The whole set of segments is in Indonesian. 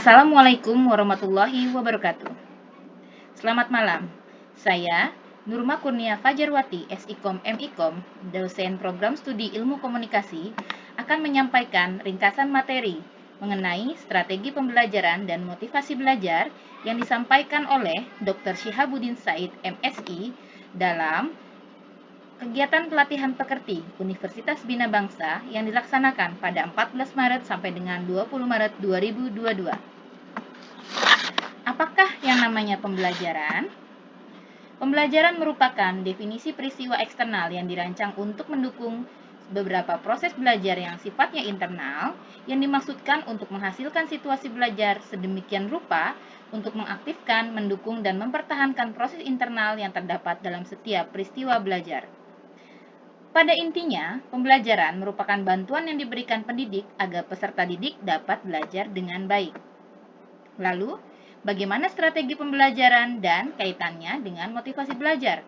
Assalamualaikum warahmatullahi wabarakatuh. Selamat malam. Saya Nurma Kurnia Fajarwati, SIKOM MIKOM, dosen program studi ilmu komunikasi, akan menyampaikan ringkasan materi mengenai strategi pembelajaran dan motivasi belajar yang disampaikan oleh Dr. Syihabuddin Said, MSI, dalam kegiatan pelatihan pekerti Universitas Bina Bangsa yang dilaksanakan pada 14 Maret sampai dengan 20 Maret 2022. Apakah yang namanya pembelajaran? Pembelajaran merupakan definisi peristiwa eksternal yang dirancang untuk mendukung beberapa proses belajar yang sifatnya internal, yang dimaksudkan untuk menghasilkan situasi belajar sedemikian rupa untuk mengaktifkan, mendukung, dan mempertahankan proses internal yang terdapat dalam setiap peristiwa belajar. Pada intinya, pembelajaran merupakan bantuan yang diberikan pendidik agar peserta didik dapat belajar dengan baik. Lalu, bagaimana strategi pembelajaran dan kaitannya dengan motivasi belajar?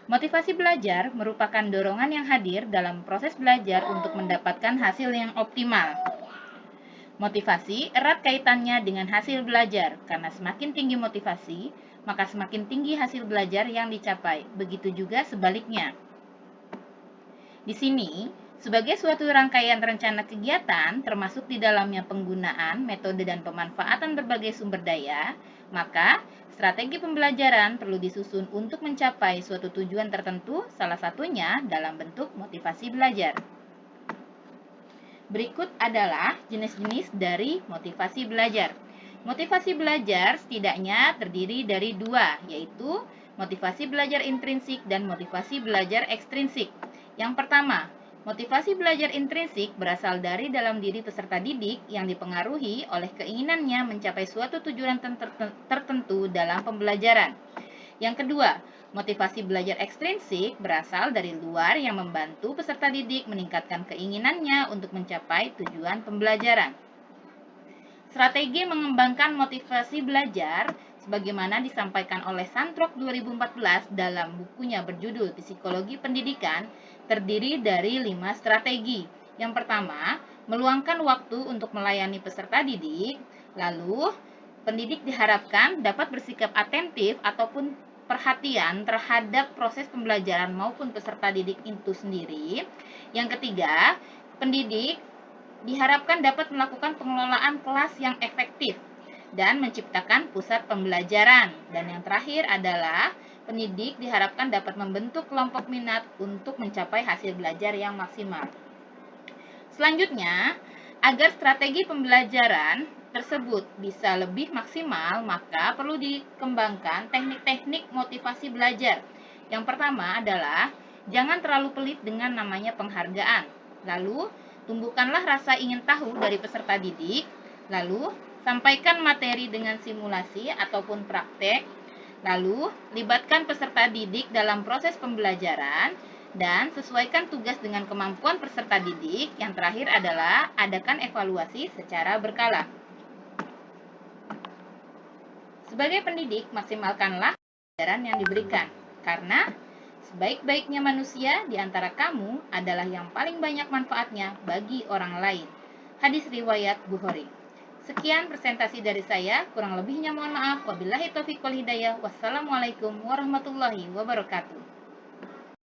Motivasi belajar merupakan dorongan yang hadir dalam proses belajar untuk mendapatkan hasil yang optimal. Motivasi erat kaitannya dengan hasil belajar, karena semakin tinggi motivasi, maka semakin tinggi hasil belajar yang dicapai. Begitu juga sebaliknya. Di sini, sebagai suatu rangkaian rencana kegiatan, termasuk di dalamnya penggunaan, metode, dan pemanfaatan berbagai sumber daya, maka strategi pembelajaran perlu disusun untuk mencapai suatu tujuan tertentu, salah satunya dalam bentuk motivasi belajar. Berikut adalah jenis-jenis dari motivasi belajar. Motivasi belajar setidaknya terdiri dari dua, yaitu motivasi belajar intrinsik dan motivasi belajar ekstrinsik. Yang pertama, motivasi belajar intrinsik berasal dari dalam diri peserta didik yang dipengaruhi oleh keinginannya mencapai suatu tujuan tertentu dalam pembelajaran. Yang kedua, motivasi belajar ekstrinsik berasal dari luar yang membantu peserta didik meningkatkan keinginannya untuk mencapai tujuan pembelajaran. Strategi mengembangkan motivasi belajar sebagaimana disampaikan oleh Santrok 2014 dalam bukunya berjudul Psikologi Pendidikan, terdiri dari 5 strategi. Yang pertama, meluangkan waktu untuk melayani peserta didik. Lalu, pendidik diharapkan dapat bersikap atentif ataupun perhatian terhadap proses pembelajaran maupun peserta didik itu sendiri. Yang ketiga, pendidik diharapkan dapat melakukan pengelolaan kelas yang efektif dan menciptakan pusat pembelajaran. Dan yang terakhir adalah pendidik diharapkan dapat membentuk kelompok minat untuk mencapai hasil belajar yang maksimal. Selanjutnya, agar strategi pembelajaran tersebut bisa lebih maksimal, maka perlu dikembangkan teknik-teknik motivasi belajar. Yang pertama adalah jangan terlalu pelit dengan namanya penghargaan. Lalu, tumbuhkanlah rasa ingin tahu dari peserta didik. Lalu, sampaikan materi dengan simulasi ataupun praktek. Lalu, libatkan peserta didik dalam proses pembelajaran dan sesuaikan tugas dengan kemampuan peserta didik. Yang terakhir adalah adakan evaluasi secara berkala. Sebagai pendidik, maksimalkanlah pelajaran yang diberikan, karena sebaik-baiknya manusia di antara kamu adalah yang paling banyak manfaatnya bagi orang lain. Hadis riwayat Bukhari. Sekian presentasi dari saya, kurang lebihnya mohon maaf. Wabillahi taufiq wal hidayah. Wassalamualaikum warahmatullahi wabarakatuh.